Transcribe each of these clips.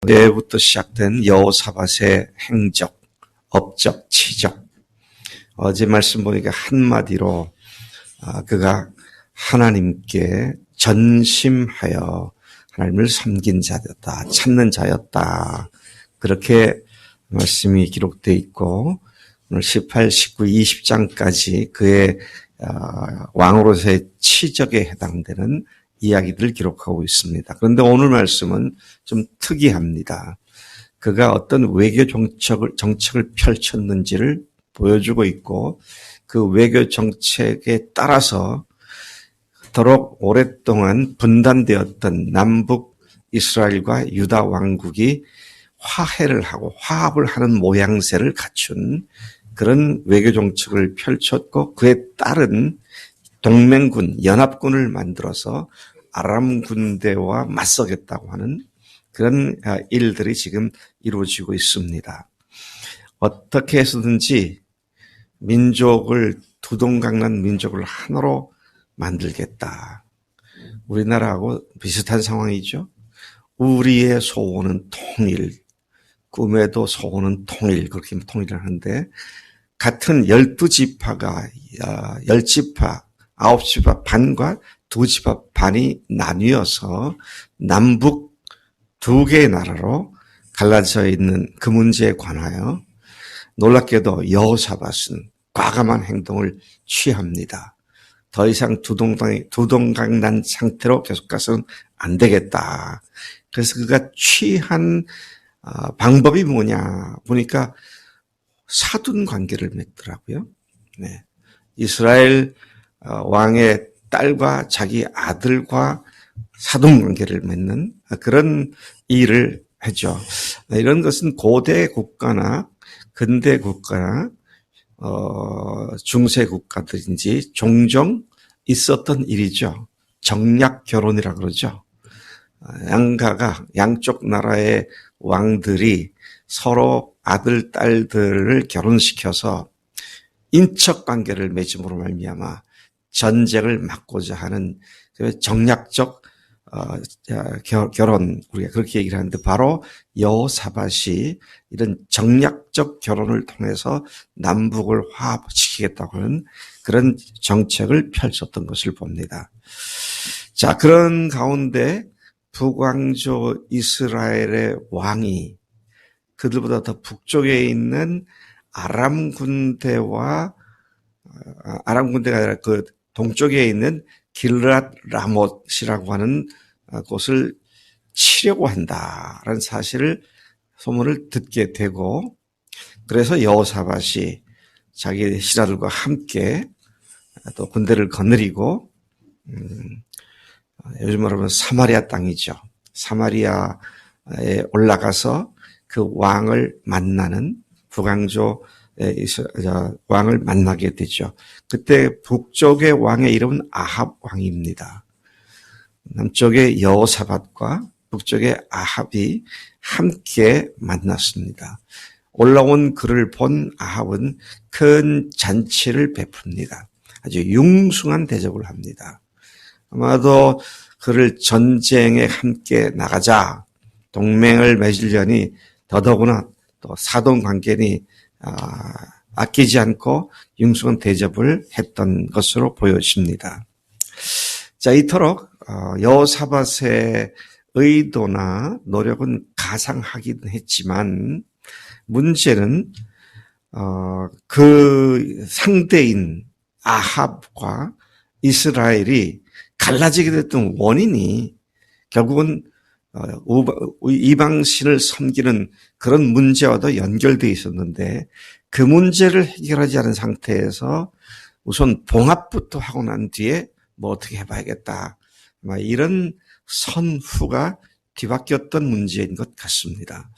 때부터 시작된 여호사밧의 행적, 업적, 치적. 어제 말씀 보니까 한마디로 그가 하나님께 전심하여 하나님을 섬긴 자였다, 찾는 자였다. 그렇게 말씀이 기록되어 있고 오늘 18, 19, 20장까지 그의 왕으로서의 치적에 해당되는 이야기들을 기록하고 있습니다. 그런데 오늘 말씀은 좀 특이합니다. 그가 어떤 외교 정책을 펼쳤는지를 보여주고 있고 그 외교 정책에 따라서 더욱 오랫동안 분단되었던 남북 이스라엘과 유다 왕국이 화해를 하고 화합을 하는 모양새를 갖춘 그런 외교 정책을 펼쳤고 그에 따른 동맹군, 연합군을 만들어서 아람 군대와 맞서겠다고 하는 그런 일들이 지금 이루어지고 있습니다. 어떻게 해서든지 민족을, 두동강난 민족을 하나로 만들겠다. 우리나라하고 비슷한 상황이죠. 우리의 소원은 통일, 꿈에도 소원은 통일, 그렇게 통일을 하는데 같은 12지파가 10지파, 9지파 반과 2지파 반이 나뉘어서 남북 두 개의 나라로 갈라져 있는 그 문제에 관하여 놀랍게도 여호사밧은 과감한 행동을 취합니다. 더 이상 두동강난 상태로 계속 가서는 안 되겠다. 그래서 그가 취한 방법이 뭐냐 보니까 사돈 관계를 맺더라고요. 네. 이스라엘 왕의 딸과 자기 아들과 사돈 관계를 맺는 그런 일을 하죠. 이런 것은 고대 국가나 근대 국가나 중세 국가들인지 종종 있었던 일이죠. 정략 결혼이라 그러죠. 양쪽 나라의 왕들이 서로 아들, 딸들을 결혼시켜서 인척 관계를 맺음으로 말미암아 전쟁을 막고자 하는 정략적 결혼, 우리가 그렇게 얘기를 하는데 바로 여호사밧이 이런 정략적 결혼을 통해서 남북을 화합시키겠다고 하는 그런 정책을 펼쳤던 것을 봅니다. 자, 그런 가운데 북왕조 이스라엘의 왕이 그들보다 더 북쪽에 있는 아람 군대가 아니라 그 동쪽에 있는 길랏 라못이라고 하는 곳을 치려고 한다라는 사실을 소문을 듣게 되고 그래서 여호사밧이 자기 신하들과 함께 또 군대를 거느리고 요즘 말하면 사마리아 땅이죠. 사마리아에 올라가서 그 왕을 만나는 북왕조 왕을 만나게 되죠. 그때 북쪽의 왕의 이름은 아합 왕입니다. 남쪽의 여호사밧과 북쪽의 아합이 함께 만났습니다. 올라온 그를 본 아합은 큰 잔치를 베풉니다. 아주 융숭한 대접을 합니다. 아마도 그를 전쟁에 함께 나가자 동맹을 맺으려니 더더구나 또 사돈 관계니 아끼지 않고 융숭한 대접을 했던 것으로 보여집니다. 자, 이토록 여호사밧의 의도나 노력은 가상하긴 했지만 문제는 그 상대인 아합과 이스라엘이 갈라지게 됐던 원인이 결국은 이방신을 섬기는 그런 문제와도 연결되어 있었는데 그 문제를 해결하지 않은 상태에서 우선 봉합부터 하고 난 뒤에 뭐 어떻게 해봐야겠다. 이런 선후가 뒤바뀌었던 문제인 것 같습니다.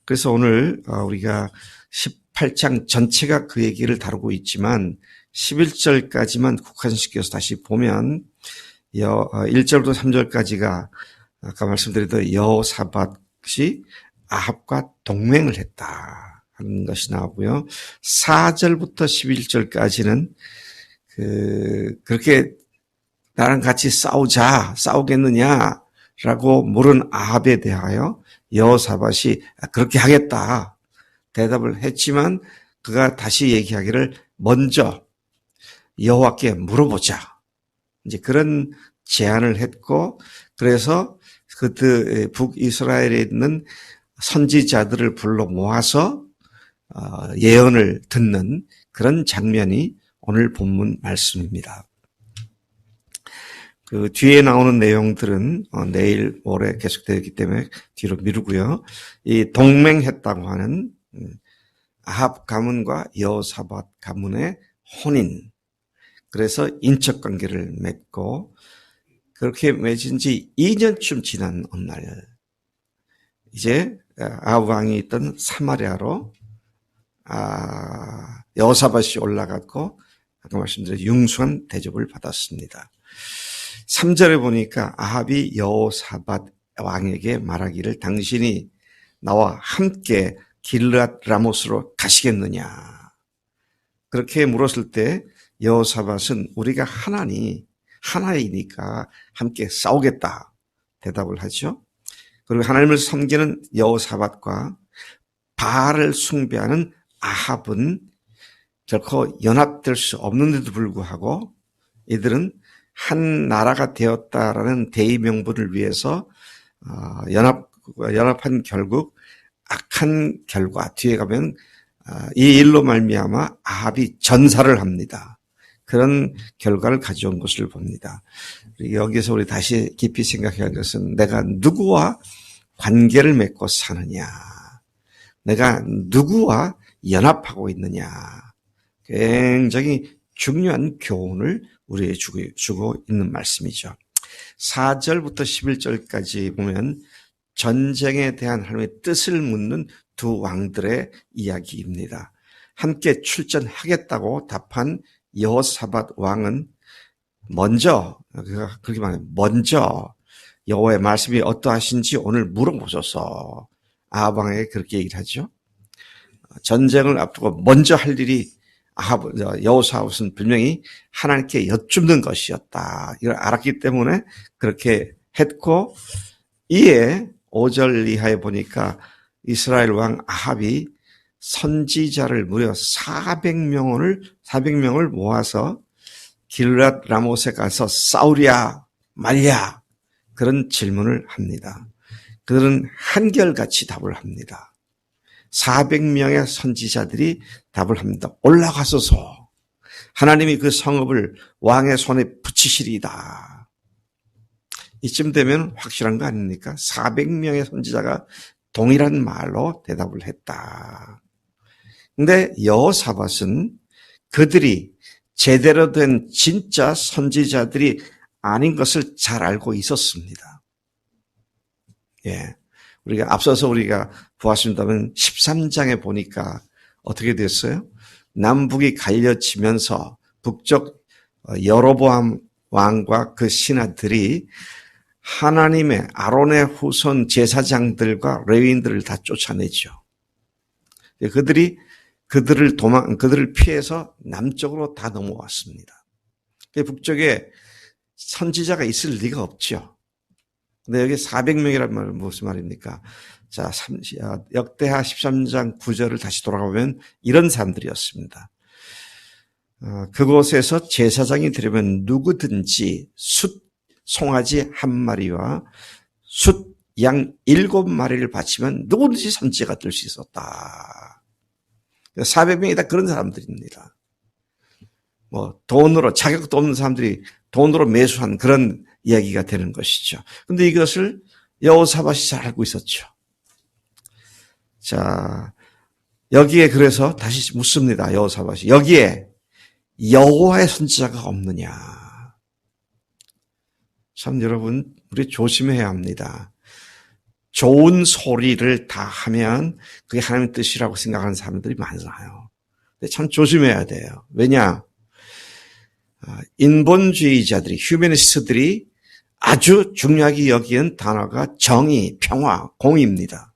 그래서 오늘 우리가 18장 전체가 그 얘기를 다루고 있지만 11절까지만 국한시켜서 다시 보면 1절부터 3절까지가 아까 말씀드렸던 여호사밧이 아합과 동맹을 했다 하는 것이 나오고요. 4절부터 11절까지는 그렇게 나랑 같이 싸우겠느냐라고 물은 아합에 대하여 여호사밧이 그렇게 하겠다 대답을 했지만 그가 다시 얘기하기를 먼저 여호와께 물어보자. 이제 그런 제안을 했고 그래서 그때 북이스라엘에 있는 선지자들을 불러 모아서 예언을 듣는 그런 장면이 오늘 본문 말씀입니다. 그 뒤에 나오는 내용들은 내일 모레 계속되기 때문에 뒤로 미루고요. 이 동맹했다고 하는 아합 가문과 여호사밧 가문의 혼인. 그래서 인척 관계를 맺고 그렇게 맺은 지 2년쯤 지난 어느 날 이제 아합 왕이 있던 사마리아로 여호사밧이 올라갔고 아까 말씀드린 융숭한 대접을 받았습니다. 3절에 보니까 아합이 여호사밧 왕에게 말하기를 당신이 나와 함께 길르앗 라모스로 가시겠느냐. 그렇게 물었을 때 여호사밧은 우리가 하나이니까 함께 싸우겠다 대답을 하죠. 그리고 하나님을 섬기는 여호사밧과 바알을 숭배하는 아합은 결코 연합될 수 없는데도 불구하고 이들은 한 나라가 되었다라는 대의 명분을 위해서 연합한 결국 악한 결과 뒤에 가면 이 일로 말미암아 아합이 전사를 합니다. 그런 결과를 가져온 것을 봅니다. 여기서 우리 다시 깊이 생각해야 할 것은 내가 누구와 관계를 맺고 사느냐, 내가 누구와 연합하고 있느냐, 굉장히 중요한 교훈을 우리에게 주고 있는 말씀이죠. 4절부터 11절까지 보면 전쟁에 대한 하나님의 뜻을 묻는 두 왕들의 이야기입니다. 함께 출전하겠다고 답한 여호사밧 왕은 먼저 그렇게 말해요. 먼저 여호와의 말씀이 어떠하신지 오늘 물어보소서. 아합 왕에게 그렇게 얘기를 하죠. 전쟁을 앞두고 먼저 할 일이 여호사밧은 분명히 하나님께 여쭙는 것이었다. 이걸 알았기 때문에 그렇게 했고 이에 5절 이하에 보니까 이스라엘 왕 아합이 선지자를 무려 400명을 모아서 길르앗 라못에 가서 싸우랴 말랴 그런 질문을 합니다. 그들은 한결같이 답을 합니다. 400명의 선지자들이 답을 합니다. 올라가소서. 하나님이 그 성읍을 왕의 손에 붙이시리이다. 이쯤 되면 확실한 거 아닙니까? 400명의 선지자가 동일한 말로 대답을 했다. 근데 여호사밧은 그들이 제대로 된 진짜 선지자들이 아닌 것을 잘 알고 있었습니다. 예. 앞서서 우리가 보았습니다만 13장에 보니까 어떻게 됐어요? 남북이 갈려지면서 북쪽 여로보암 왕과 그 신하들이 하나님의 아론의 후손 제사장들과 레위인들을 다 쫓아내죠. 그들을 피해서 남쪽으로 다 넘어왔습니다. 북쪽에 선지자가 있을 리가 없죠. 근데 여기 400명이란 말은 무슨 말입니까? 자, 역대하 13장 9절을 다시 돌아가보면 이런 사람들이었습니다. 그곳에서 제사장이 되려면 누구든지 숫 송아지 1마리와 숫 양 7마리를 바치면 누구든지 선지자가 될 수 있었다. 400명이 다 그런 사람들입니다. 돈으로, 자격도 없는 사람들이 돈으로 매수한 그런 이야기가 되는 것이죠. 근데 이것을 여호사밧이 잘 알고 있었죠. 자, 여기에 그래서 다시 묻습니다. 여호사밧이. 여기에 여호와의 선지자가 없느냐. 참 여러분, 우리 조심해야 합니다. 좋은 소리를 다 하면 그게 하나님의 뜻이라고 생각하는 사람들이 많아요. 근데 참 조심해야 돼요. 왜냐? 인본주의자들이, 휴머니스트들이 아주 중요하게 여기는 단어가 정의, 평화, 공의입니다.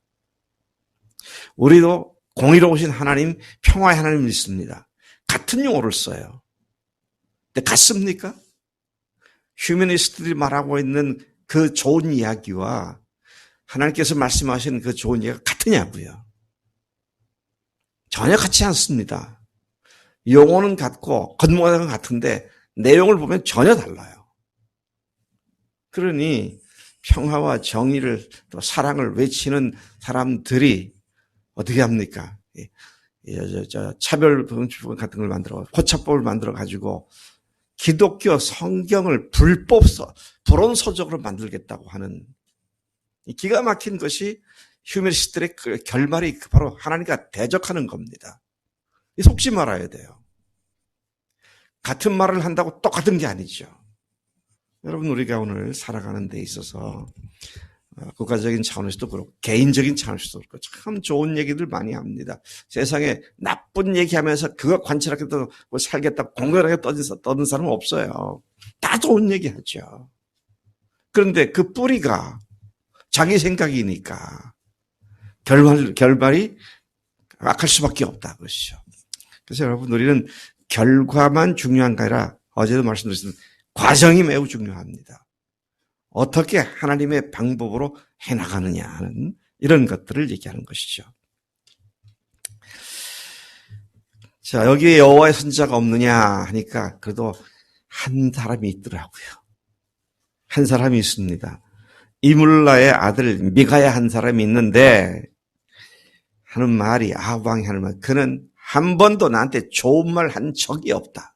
우리도 공의로우신 하나님, 평화의 하나님 믿습니다. 같은 용어를 써요. 근데 같습니까? 휴머니스트들이 말하고 있는 그 좋은 이야기와 하나님께서 말씀하시는 그 좋은 얘기가 같으냐고요. 전혀 같지 않습니다. 용어는 같고 겉모양은 같은데 내용을 보면 전혀 달라요. 그러니 평화와 정의를 또 사랑을 외치는 사람들이 어떻게 합니까? 차별금지법 같은 걸 만들어 고차법을 만들어 가지고 기독교 성경을 불온서적으로 만들겠다고 하는 기가 막힌 것이 휴머니스트들의 그 결말이 바로 하나님과 대적하는 겁니다. 속지 말아야 돼요. 같은 말을 한다고 똑같은 게 아니죠. 여러분, 우리가 오늘 살아가는 데 있어서 국가적인 차원에서도 그렇고 개인적인 차원에서도 그렇고 참 좋은 얘기들 많이 합니다. 세상에 나쁜 얘기하면서 그거 관찰하겠다고 살겠다 공격하게 떠든 사람은 없어요. 다 좋은 얘기하죠. 그런데 그 뿌리가 자기 생각이니까 결말이 악할 수밖에 없다 그러시죠. 그래서 여러분, 우리는 결과만 중요한 게 아니라 어제도 말씀드렸지만 과정이 매우 중요합니다. 어떻게 하나님의 방법으로 해나가느냐 하는 이런 것들을 얘기하는 것이죠. 자, 여기에 여호와의 선지자가 없느냐 하니까 그래도 한 사람이 있더라고요. 한 사람이 있습니다. 이물라의 아들 미가야 한 사람이 있는데 하는 말이 아합 왕이 하는 말, 그는 한 번도 나한테 좋은 말 한 적이 없다.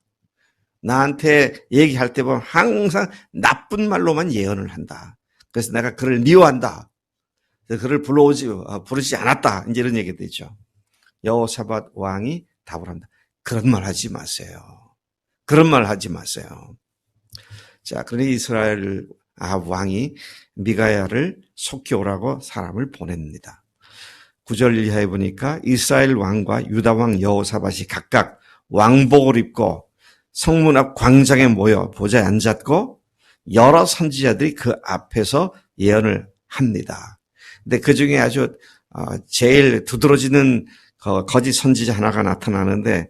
나한테 얘기할 때 보면 항상 나쁜 말로만 예언을 한다. 그래서 내가 그를 미워한다. 그래서 그를 부르지 않았다. 이제 이런 얘기 되죠. 여호사밧 왕이 답을 한다. 그런 말 하지 마세요. 그런 말 하지 마세요. 자, 그러니 이스라엘 아합 왕이 미가야를 속히 오라고 사람을 보냅니다. 9절 이하에 보니까 이스라엘 왕과 유다 왕 여호사밧이 각각 왕복을 입고 성문 앞 광장에 모여 보좌에 앉았고 여러 선지자들이 그 앞에서 예언을 합니다. 근데 그 중에 아주 제일 두드러지는 거짓 선지자 하나가 나타나는데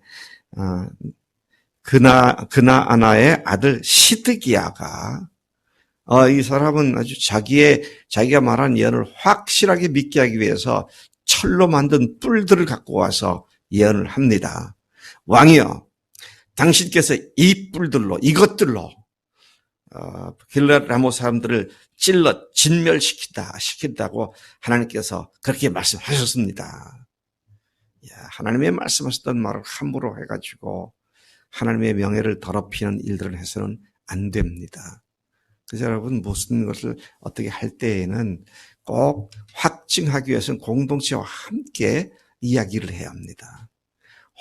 그나아나의 아들 시드기야가 이 사람은 아주 자기가 말한 예언을 확실하게 믿게 하기 위해서 철로 만든 뿔들을 갖고 와서 예언을 합니다. 왕이여, 당신께서 이 뿔들로 이것들로 길르앗 라모 사람들을 찔러 진멸시킨다고 하나님께서 그렇게 말씀하셨습니다. 하나님의 말씀하셨던 말을 함부로 해가지고 하나님의 명예를 더럽히는 일들을 해서는 안 됩니다. 그래서 여러분, 무슨 것을 어떻게 할 때에는 꼭 확증하기 위해서는 공동체와 함께 이야기를 해야 합니다.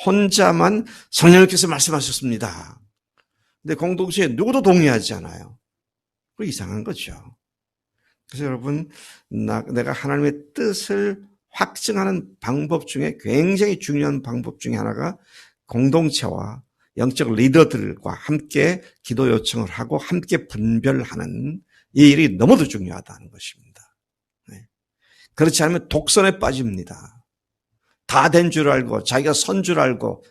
혼자만 성령님께서 말씀하셨습니다. 근데 공동체에 누구도 동의하지 않아요. 그거 이상한 거죠. 그래서 여러분, 내가 하나님의 뜻을 확증하는 방법 중에 굉장히 중요한 방법 중에 하나가 공동체와 영적 리더들과 함께 기도 요청을 하고 함께 분별하는 이 일이 너무도 중요하다는 것입니다. 그렇지 않으면 독선에 빠집니다. 다 된 줄 알고 자기가 선 줄 알고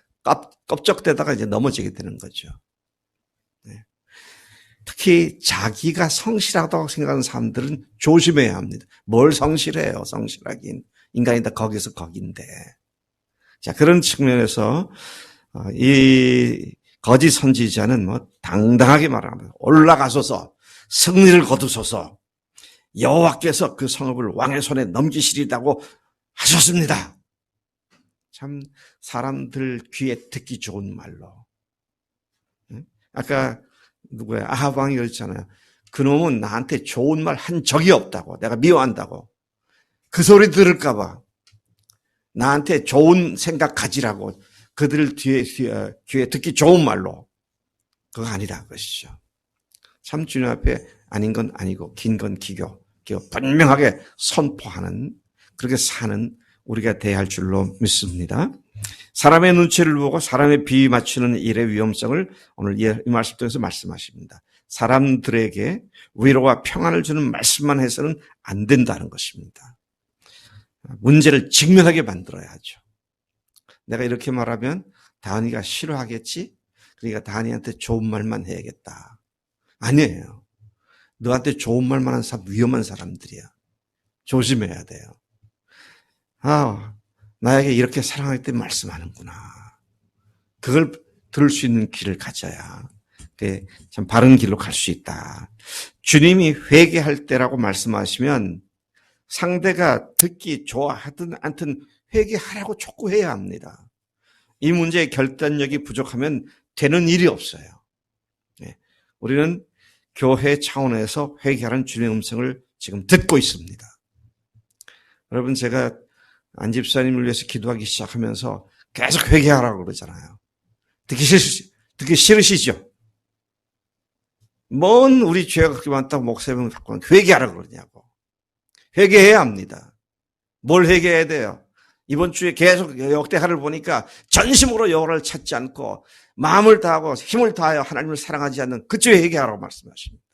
껍적대다가 이제 넘어지게 되는 거죠. 특히 자기가 성실하다고 생각하는 사람들은 조심해야 합니다. 뭘 성실해요? 성실하긴. 인간이 다 거기서 거긴데. 자, 그런 측면에서 이 거짓 선지자는 당당하게 말합니다. 올라가소서, 승리를 거두소서, 여호와께서 그 성읍을 왕의 손에 넘기시리라고 하셨습니다. 참 사람들 귀에 듣기 좋은 말로. 아까 누구야? 아합 왕이 그랬잖아요. 그놈은 나한테 좋은 말 한 적이 없다고. 내가 미워한다고. 그 소리 들을까 봐 나한테 좋은 생각 가지라고 그들 귀에 듣기 좋은 말로. 그거 아니다 그것이죠. 참 주님 앞에 아닌 건 아니고 긴 건 기교 분명하게 선포하는, 그렇게 사는 우리가 돼야 할 줄로 믿습니다. 사람의 눈치를 보고 사람의 비위 맞추는 일의 위험성을 오늘 이 말씀 통해서 말씀하십니다. 사람들에게 위로와 평안을 주는 말씀만 해서는 안 된다는 것입니다. 문제를 직면하게 만들어야 하죠. 내가 이렇게 말하면 다은이가 싫어하겠지? 그러니까 다은이한테 좋은 말만 해야겠다. 아니에요. 너한테 좋은 말만 하는 사람 위험한 사람들이야. 조심해야 돼요. 아, 나에게 이렇게 사랑할 때 말씀하는구나. 그걸 들을 수 있는 귀를 가져야 참 바른 길로 갈 수 있다. 주님이 회개할 때라고 말씀하시면 상대가 듣기 좋아하든 않든 회개하라고 촉구해야 합니다. 이 문제의 결단력이 부족하면 되는 일이 없어요. 우리는 교회 차원에서 회개하는 주님의 음성을 지금 듣고 있습니다. 여러분, 제가 안 집사님을 위해서 기도하기 시작하면서 계속 회개하라고 그러잖아요. 듣기 싫으시죠? 뭔 우리 죄가 그렇게 많다고 목사님은 자꾸 회개하라고 그러냐고. 회개해야 합니다. 뭘 회개해야 돼요? 이번 주에 계속 역대하를 보니까 전심으로 여호와를 찾지 않고 마음을 다하고 힘을 다하여 하나님을 사랑하지 않는 그쪽에 회개하라고 말씀하십니다.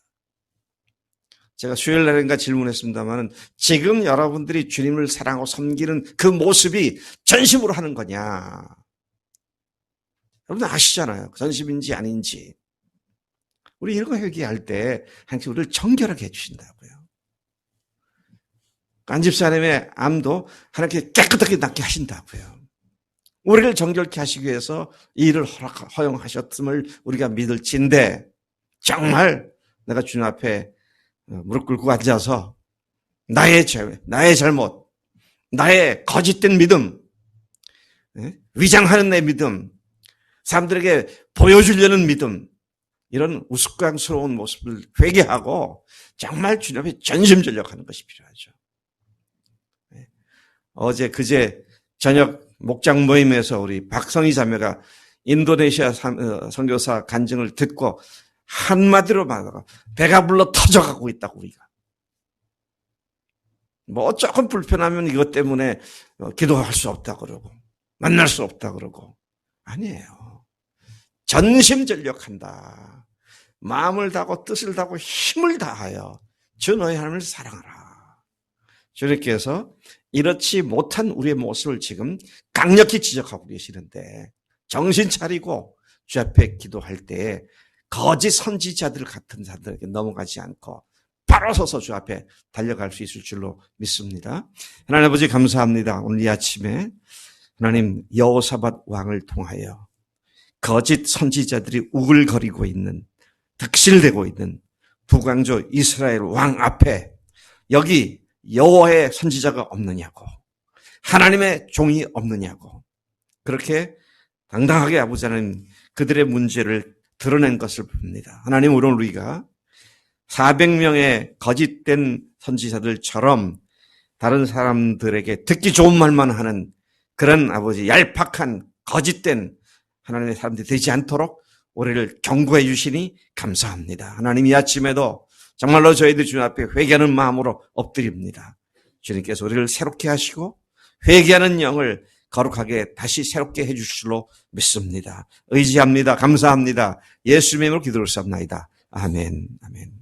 제가 수요일 날인가 질문했습니다만 지금 여러분들이 주님을 사랑하고 섬기는 그 모습이 전심으로 하는 거냐? 여러분 아시잖아요. 전심인지 아닌지. 우리 이런 거 회개할 때 하나님께서 우리를 정결하게 해주신다고요. 안 집사님의 암도 하나님께 깨끗하게 낫게 하신다고요. 우리를 정결케 하시기 위해서 이 일을 허용하셨음을 우리가 믿을진데 정말 내가 주님 앞에 무릎 꿇고 앉아서 나의 죄, 나의 잘못, 나의 거짓된 믿음, 위장하는 내 믿음, 사람들에게 보여주려는 믿음, 이런 우스꽝스러운 모습을 회개하고 정말 주님 앞에 전심전력하는 것이 필요하죠. 어제 그제 저녁 목장 모임에서 우리 박성희 자매가 인도네시아 선교사 간증을 듣고 한마디로 말하다가 배가 불러 터져가고 있다고 우리가. 뭐 조금 불편하면 이것 때문에 기도할 수 없다 그러고 만날 수 없다 그러고 아니에요. 전심전력한다. 마음을 다하고 뜻을 다하고 힘을 다하여 주 너희 하나님을 사랑하라. 주님께서 이렇지 못한 우리의 모습을 지금 강력히 지적하고 계시는데 정신 차리고 주 앞에 기도할 때 거짓 선지자들 같은 사람들에게 넘어가지 않고 바로 서서 주 앞에 달려갈 수 있을 줄로 믿습니다. 하나님 아버지 감사합니다. 오늘 이 아침에 하나님 여호사밧 왕을 통하여 거짓 선지자들이 우글거리고 있는 득실되고 있는 북왕조 이스라엘 왕 앞에 여기 여호와의 선지자가 없느냐고 하나님의 종이 없느냐고 그렇게 당당하게 아버지 하나님 그들의 문제를 드러낸 것을 봅니다. 하나님 오늘 우리가 400명의 거짓된 선지자들처럼 다른 사람들에게 듣기 좋은 말만 하는 그런 아버지 얄팍한 거짓된 하나님의 사람들이 되지 않도록 우리를 경고해 주시니 감사합니다. 하나님 이 아침에도 정말로 저희들 주님 앞에 회개하는 마음으로 엎드립니다. 주님께서 우리를 새롭게 하시고 회개하는 영을 거룩하게 다시 새롭게 해 주실 줄로 믿습니다. 의지합니다. 감사합니다. 예수님의 이름으로 기도를 쌉나이다. 아멘. 아멘.